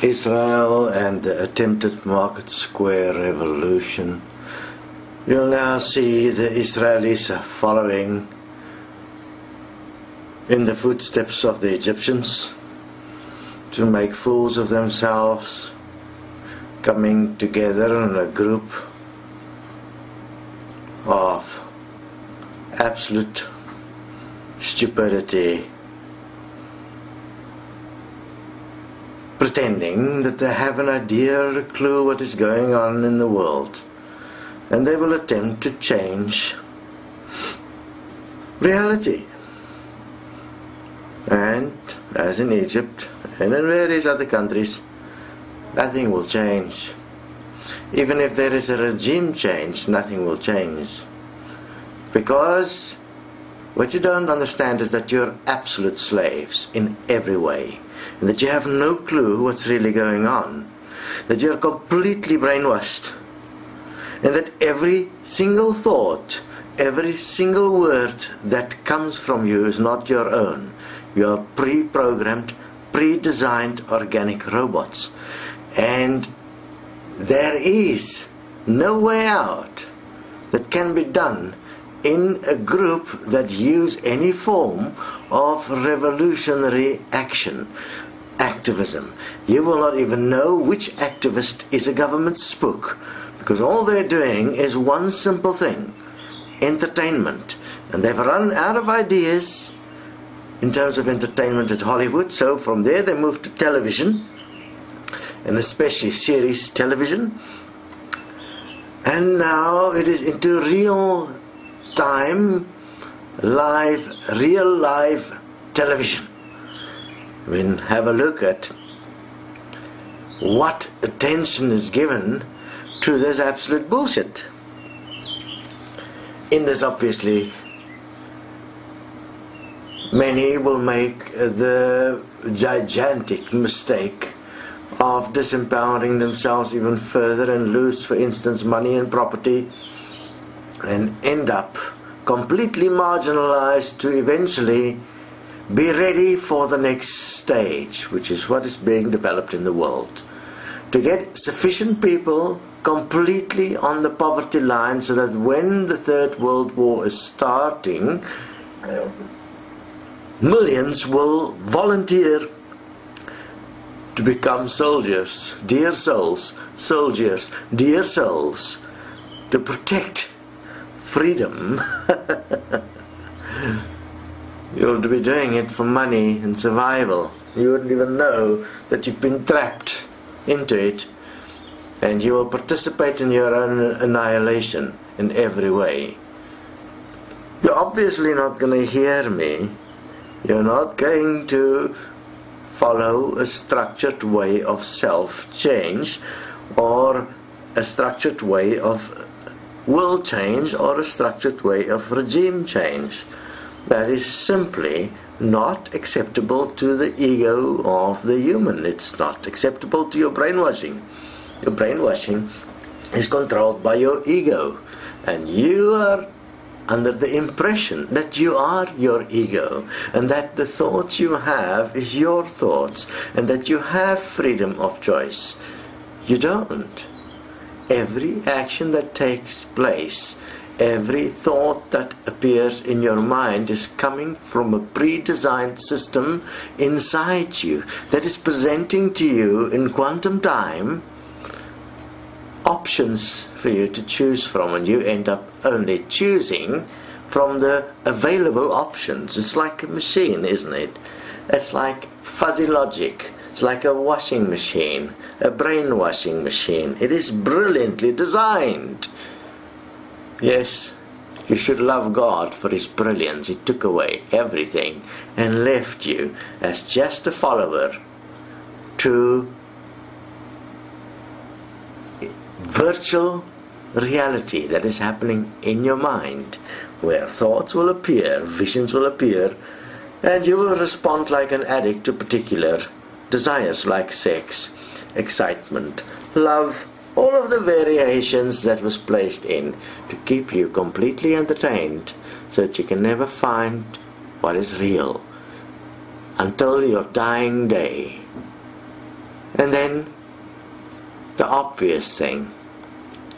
Israel and the attempted Market Square revolution. You'll now see the Israelis following in the footsteps of the Egyptians to make fools of themselves, coming together in a group of absolute stupidity, pretending that they have an idea or a clue what is going on in the world, and they will attempt to change reality. And as in Egypt and in various other countries, nothing will change. Even if there is a regime change, nothing will change. Because what you don't understand is that you're absolute slaves in every way, and that you have no clue what's really going on, that you're completely brainwashed, and that every single thought, every single word that comes from you is not your own. You are pre-programmed, pre-designed organic robots, and there is no way out that can be done in a group that use any form of revolutionary action, activism. You will not even know which activist is a government spook, because all they're doing is one simple thing: entertainment. And they've run out of ideas in terms of entertainment at Hollywood, so from there they moved to television, and especially series television, and now it is into real time, real live television. I mean, have a look at what attention is given to this absolute bullshit. In this, obviously, many will make the gigantic mistake of disempowering themselves even further and lose, for instance, money and property, and end up completely marginalized to eventually be ready for the next stage, which is what is being developed in the world. To get sufficient people completely on the poverty line so that when the Third World War is starting, millions will volunteer to become soldiers, dear souls, soldiers, dear souls, to protect freedom. You'll be doing it for money and survival. You wouldn't even know that you've been trapped into it, and you will participate in your own annihilation in every way. You're obviously not going to hear me. You're not going to follow a structured way of self-change, or a structured way of world change, or a structured way of regime change. That is simply not acceptable to the ego of the human. It's not acceptable to your brainwashing. Your brainwashing is controlled by your ego, and you are under the impression that you are your ego, and that the thoughts you have is your thoughts, and that you have freedom of choice. You don't. Every action that takes place, every thought that appears in your mind is coming from a pre-designed system inside you that is presenting to you in quantum time options for you to choose from, and you end up only choosing from the available options. It's like a machine, isn't it? It's like fuzzy logic. It's like a washing machine, a brainwashing machine. It is brilliantly designed. Yes, you should love God for His brilliance. He took away everything and left you as just a follower to virtual reality that is happening in your mind, where thoughts will appear, visions will appear, and you will respond like an addict to particular desires like sex, excitement, love, all of the variations that was placed in to keep you completely entertained, so that you can never find what is real until your dying day. And then the obvious thing,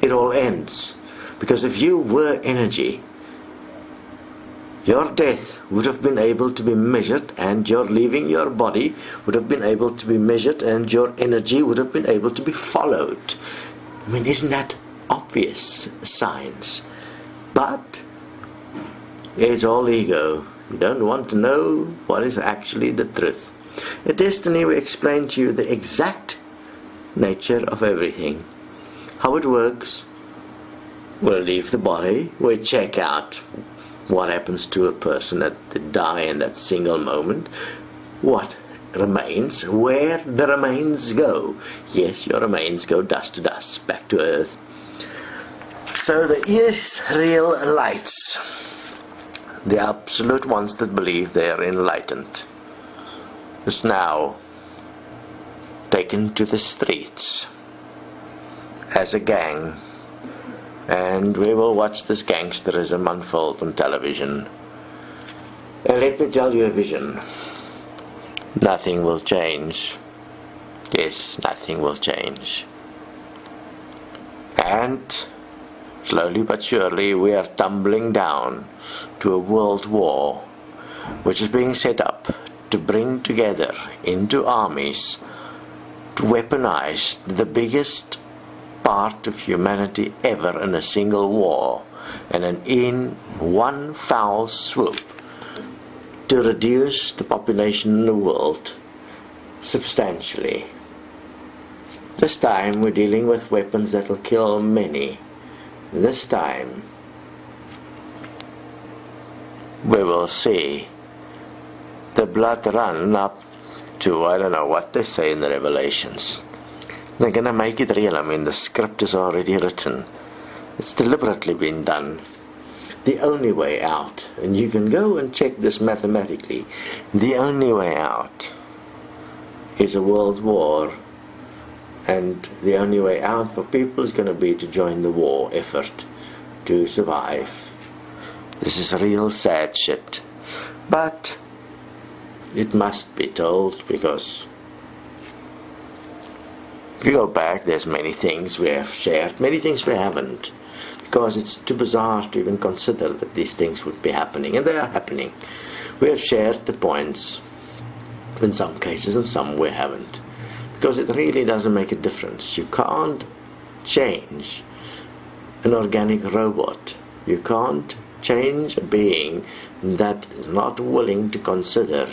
it all ends. Because if you were energy, your death would have been able to be measured, and your leaving your body would have been able to be measured, and your energy would have been able to be followed. I mean, isn't that obvious science? But it's all ego. You don't want to know what is actually the truth. At Destiny, we explain to you the exact nature of everything, how it works. We'll leave the body, we check out what happens to a person at the die in that single moment, what remains, where the remains go. Yes, your remains go dust to dust, back to earth. So the Israelites, the absolute ones that believe they are enlightened, is now taken to the streets as a gang, and we will watch this gangsterism unfold on television. And let me tell you a vision. Nothing will change. Yes, nothing will change. And slowly but surely we are tumbling down to a world war which is being set up to bring together into armies, to weaponize the biggest part of humanity ever in a single war, and in one foul swoop to reduce the population in the world substantially. This time we're dealing with weapons that will kill many. This time we will see the blood run up to, I don't know what they say in the Revelations. They're going to make it real. I mean, the script is already written. It's deliberately been done. The only way out, and you can go and check this mathematically, the only way out is a world war. And the only way out for people is going to be to join the war effort to survive. This is real sad shit. But it must be told, because if you go back, there's many things we have shared, many things we haven't, because it's too bizarre to even consider that these things would be happening, and they are happening. We have shared the points in some cases, and some we haven't, because it really doesn't make a difference. You can't change an organic robot. You can't change a being that is not willing to consider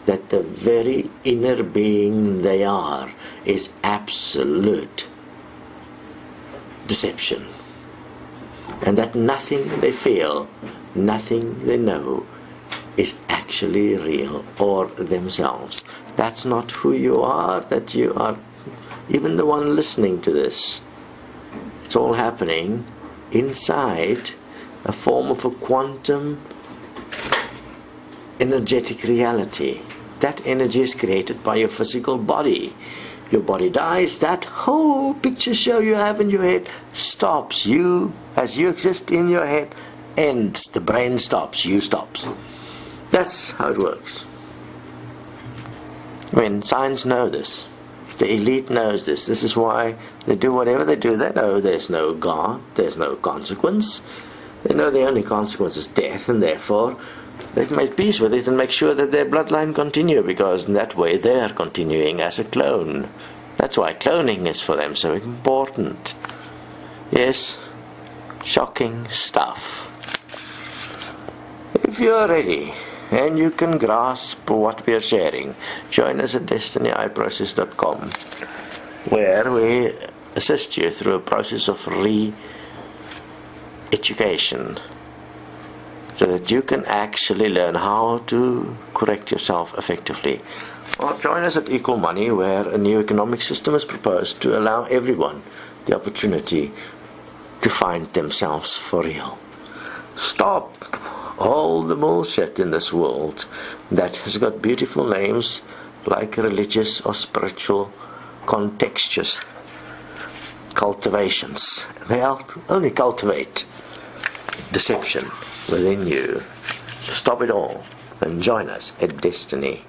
that the very inner being they are is absolute deception, and that nothing they feel, nothing they know is actually real or themselves. That's not who you are, that you are even the one listening to this. It's all happening inside a form of a quantum energetic reality. That energy is created by your physical body. Your body dies, that whole picture show you have in your head stops. You, as you exist in your head, ends. The brain stops, you stops. That's how it works. I mean, science knows this. The elite knows this. This is why they do whatever they do. They know there's no God, there's no consequence. They know the only consequence is death, and therefore they've made peace with it and make sure that their bloodline continue, because in that way they are continuing as a clone. That's why cloning is for them so important. Yes, shocking stuff. If you're ready and you can grasp what we are sharing, join us at desteniiprocess.com, where we assist you through a process of re-education, so that you can actually learn how to correct yourself effectively. Or join us at Equal Money, where a new economic system is proposed to allow everyone the opportunity to find themselves for real. Stop all the bullshit in this world that has got beautiful names like religious or spiritual contextuous cultivations. They only cultivate deception within you. Stop it all and join us at Destiny.